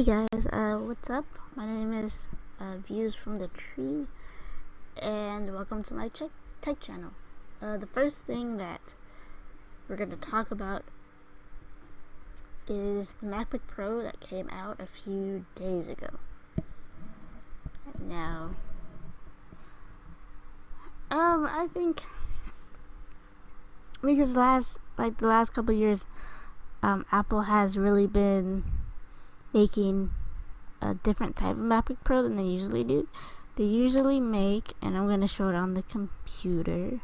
guys, what's up? My name is Views from the Tree, and welcome to my tech channel. The first thing that we're going to talk about is the MacBook Pro that came out a few days ago. Now, I think because the last couple years, Apple has really been making a different type of MacBook Pro than they usually do. They usually make, and I'm going to show it on the computer,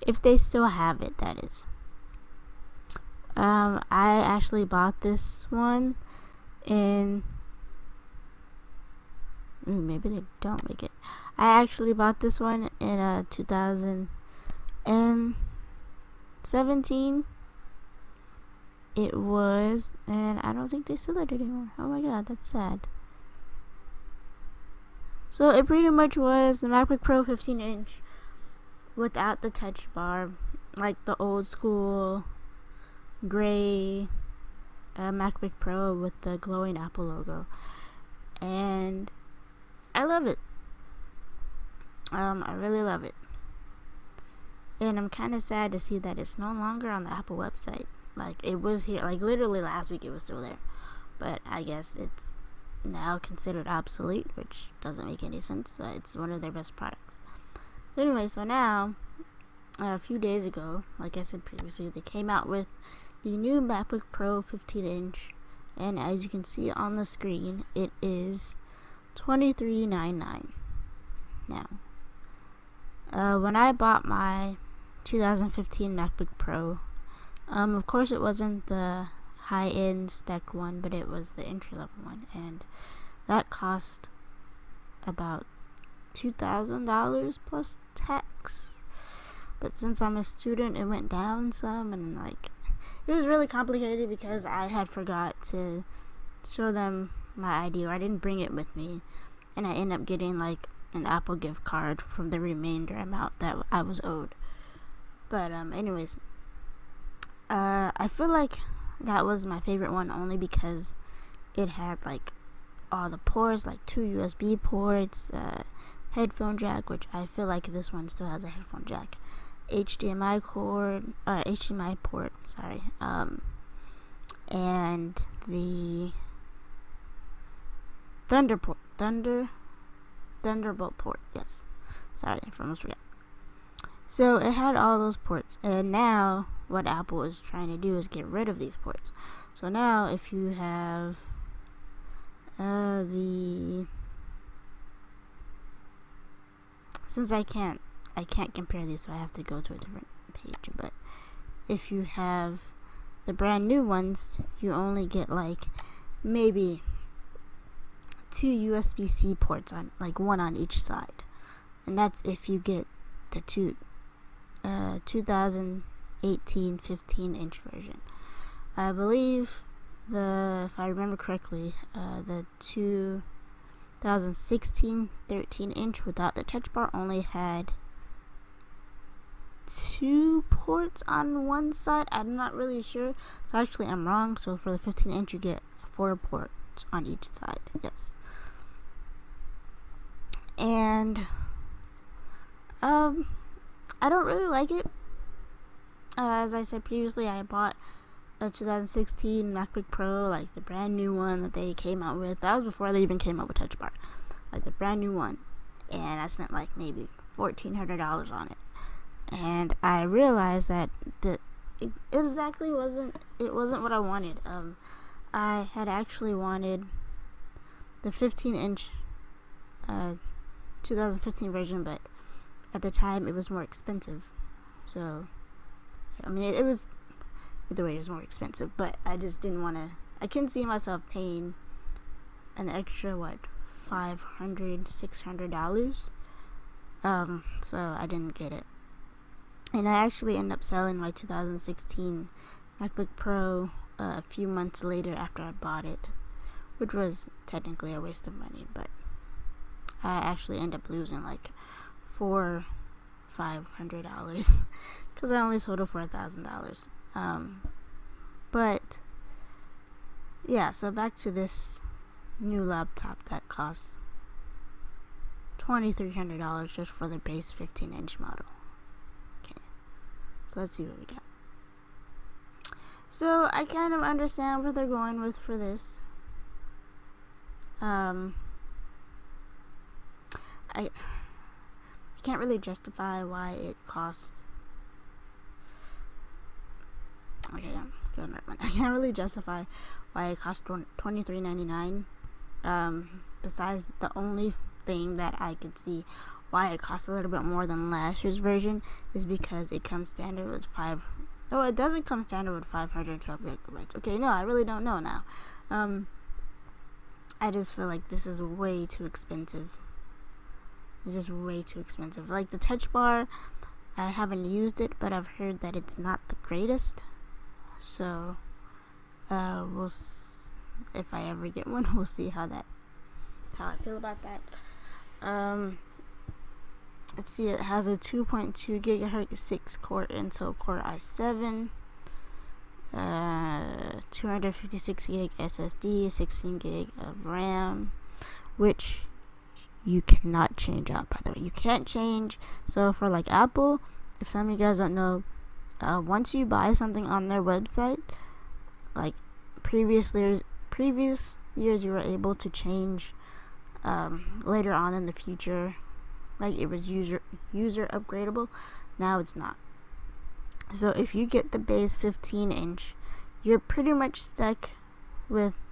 if they still have it, that is. I actually bought this one in, maybe they don't make it. I actually bought this one in 2017. It was, and I don't think they sell it anymore. Oh my god, that's sad. So it pretty much was the MacBook Pro 15-inch without the touch bar, like the old school gray MacBook Pro with the glowing Apple logo. And I love it. I really love it. And I'm kind of sad to see that it's no longer on the Apple website. Like, it was here, like, literally last week it was still there. But I guess it's now considered obsolete, which doesn't make any sense. It's one of their best products. So anyway, so now, a few days ago, like I said previously, they came out with the new MacBook Pro 15-inch. And as you can see on the screen, it is $23.99. Now, when I bought my 2015 MacBook Pro, of course it wasn't the high-end spec one, but it was the entry-level one, and that cost about $2,000 plus tax. But since I'm a student, it went down some, and like, it was really complicated because I had forgot to show them my ID, or I didn't bring it with me, and I ended up getting like an Apple gift card from the remainder amount that I was owed. But anyways, I feel like that was my favorite one only because it had like all the ports, like 2 USB ports, headphone jack, which I feel like this one still has a headphone jack, HDMI port, sorry, and the Thunderbolt port, yes, sorry, I almost forgot. So it had all those ports, and now what Apple is trying to do is get rid of these ports. So now if you have since I can't compare these, so I have to go to a different page, but if you have the brand new ones, you only get like maybe 2 USB-C ports, on like one on each side, and that's if you get the 2018 15-inch version. I believe if I remember correctly, the 2016 13-inch without the touch bar only had 2 ports on one side. I'm not really sure, so actually I'm wrong. So for the 15-inch you get 4 ports on each side, yes. And I don't really like it. As I said previously, I bought a 2016 MacBook Pro, like the brand new one that they came out with. That was before they even came out with Touch Bar, like the brand new one. And I spent like maybe $1,400 on it. And I realized that it wasn't what I wanted. I had actually wanted the 15-inch 2015 version, but at the time it was more expensive. So I mean, it was, either way it was more expensive, but I just didn't want to, I couldn't see myself paying an extra $500-$600. So I didn't get it, and I actually ended up selling my 2016 MacBook Pro a few months later after I bought it, which was technically a waste of money, but I actually ended up losing like $500 because I only sold it for $1,000. But yeah, so back to this new laptop that costs $2,300 just for the base 15-inch model. Okay, so let's see what we got. So I kind of understand what they're going with for this. I can't really justify why it costs. Okay, I'm going right one. I can't really justify why it costs $23.99. Besides the only thing that I could see why it costs a little bit more than last year's version is because it comes standard with it doesn't come standard with 512 gigabytes. Okay, no, I really don't know now. I just feel like this is way too expensive. It's just way too expensive. Like the touch bar, I haven't used it, but I've heard that it's not the greatest. So, if I ever get one, we'll see how I feel about that. Let's see, it has a 2.2 gigahertz 6-core Intel Core i7, 256 gig SSD, 16 gig of RAM, which you cannot change out, by the way. You can't change. So for like Apple, if some of you guys don't know, once you buy something on their website, like previous years you were able to change later on in the future. Like it was user upgradable. Now it's not. So if you get the base 15-inch, you're pretty much stuck with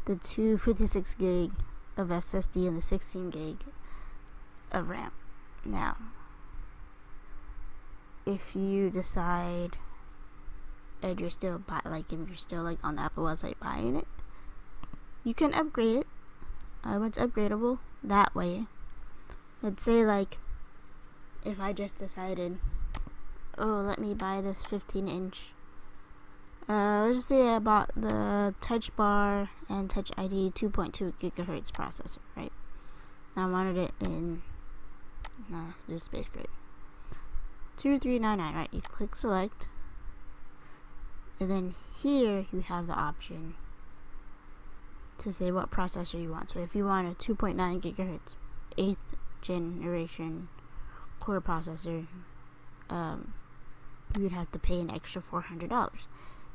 the 256 gig of SSD and the 16 gig of RAM. Now, if you decide and you're still if you're still like on the Apple website buying it, you can upgrade it. It's upgradable that way. Let's say like if I just decided, let me buy this 15-inch. Let's just say I bought the Touch Bar and Touch ID 2.2 gigahertz processor, right? I wanted it in just space gray. 2399, right? You click select, and then here you have the option to say what processor you want. So if you want a 2.9 gigahertz 8th generation core processor, you'd have to pay an extra $400.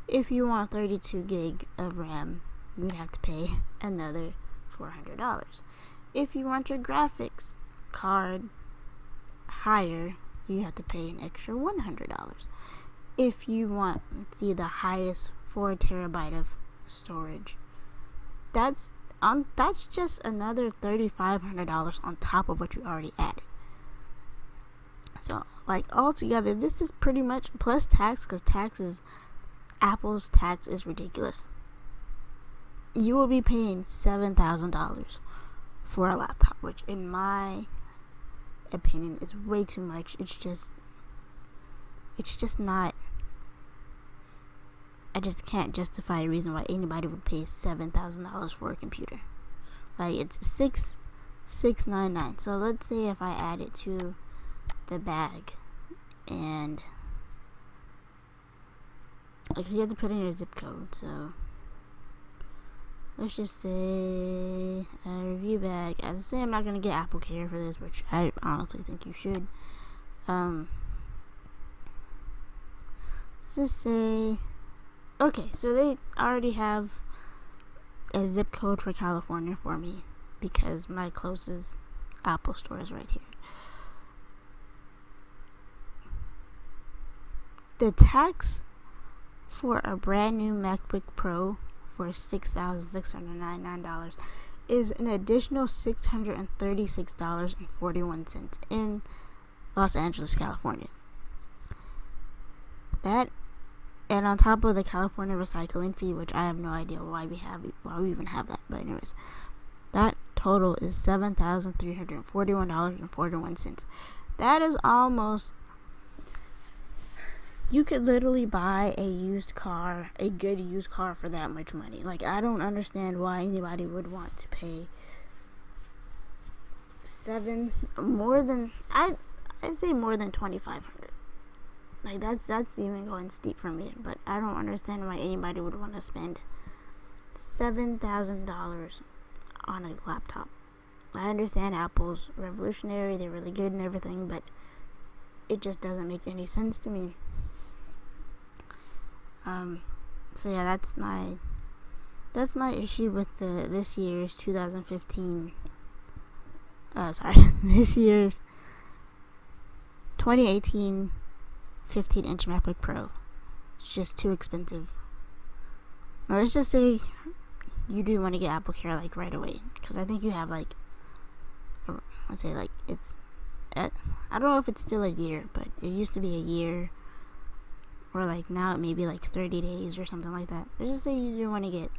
If you want 32 gig of RAM, you'd have to pay another $400. If you want your graphics card higher, you have to pay an extra $100. If you want, the highest 4 terabyte of storage, that's just another $3,500 on top of what you already added. So, like, altogether, this is pretty much plus tax, because Apple's tax is ridiculous. You will be paying $7,000 for a laptop, which, in my opinion, is way too much. It's just not. I just can't justify a reason why anybody would pay $7,000 for a computer. Like, it's $6,699. So let's say if I add it to the bag, and like, so you have to put in your zip code. So let's just say a review bag. As I say, I'm not gonna get Apple Care for this, which I honestly think you should. Let's just say, okay, so they already have a zip code for California for me because my closest Apple store is right here. The tax for a brand new MacBook Pro for $6,699 is an additional $636.41 in Los Angeles, California. That, and on top of the California recycling fee, which I have no idea why we even have that, but anyways, that total is $7,341.41. That is almost, you could literally buy a good used car for that much money. Like, I don't understand why anybody would want to pay I'd say more than $2,500. Like, that's even going steep for me, but I don't understand why anybody would want to spend $7,000 on a laptop. I understand Apple's revolutionary, they're really good and everything, but it just doesn't make any sense to me. So yeah, that's my issue with this year's 2015. This year's 2018 15-inch MacBook Pro. It's just too expensive. Now, let's just say you do want to get Apple Care like right away, because I think you have like, let's say like it's I don't know if it's still a year, but it used to be a year, or like now it may be like 30 days or something like that. Let's just say you do want to get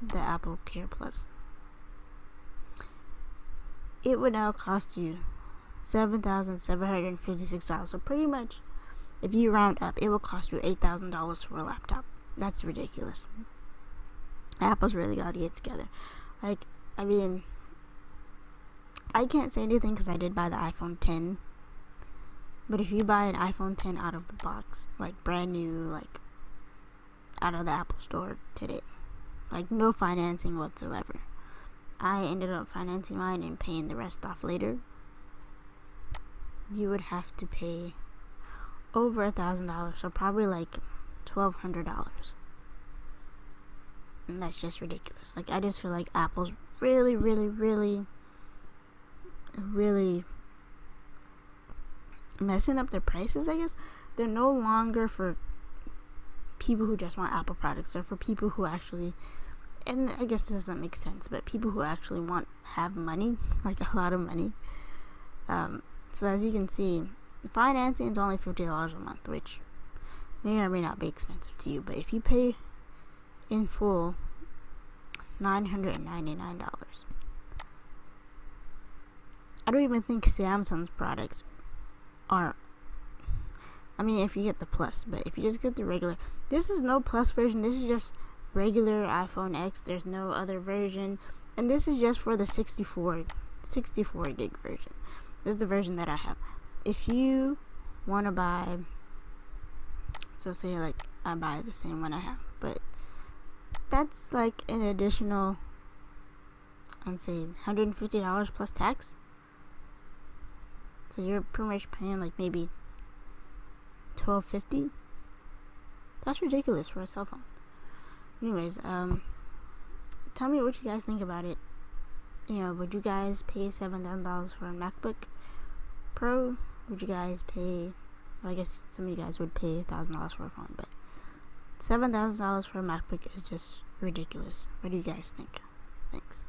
the Apple Care Plus. It would now cost you $7,756. So pretty much, if you round up, it will cost you $8,000 for a laptop. That's ridiculous. Apple's really got to get together. Like, I mean, I can't say anything because I did buy the iPhone 10. But if you buy an iPhone 10 out of the box, like brand new, like out of the Apple store today, like no financing whatsoever. I ended up financing mine and paying the rest off later. You would have to pay over $1,000, so probably like $1,200. And that's just ridiculous. Like, I just feel like Apple's really messing up their prices, I guess. They're no longer for people who just want Apple products. They're for people who actually, and I guess this doesn't make sense, but people who actually have money, like a lot of money. So as you can see, financing is only $50 a month, which may or may not be expensive to you, but if you pay in full, $999. I don't even think Samsung's products are, I mean, if you get the Plus, but if you just get the regular, this is no Plus version, this is just regular iPhone X, there's no other version, and this is just for the 64 gig version. This is the version that I have. If you want to buy, so say like I buy the same one I have, but that's like an additional, I'd say $150 plus tax. So you're pretty much paying like maybe $1,250. That's ridiculous for a cell phone. Anyways, tell me what you guys think about it. You know, would you guys pay $7,000 for a MacBook Pro? Would you guys pay, well, I guess some of you guys would pay $1,000 for a phone, but $7,000 for a MacBook is just ridiculous. What do you guys think? Thanks.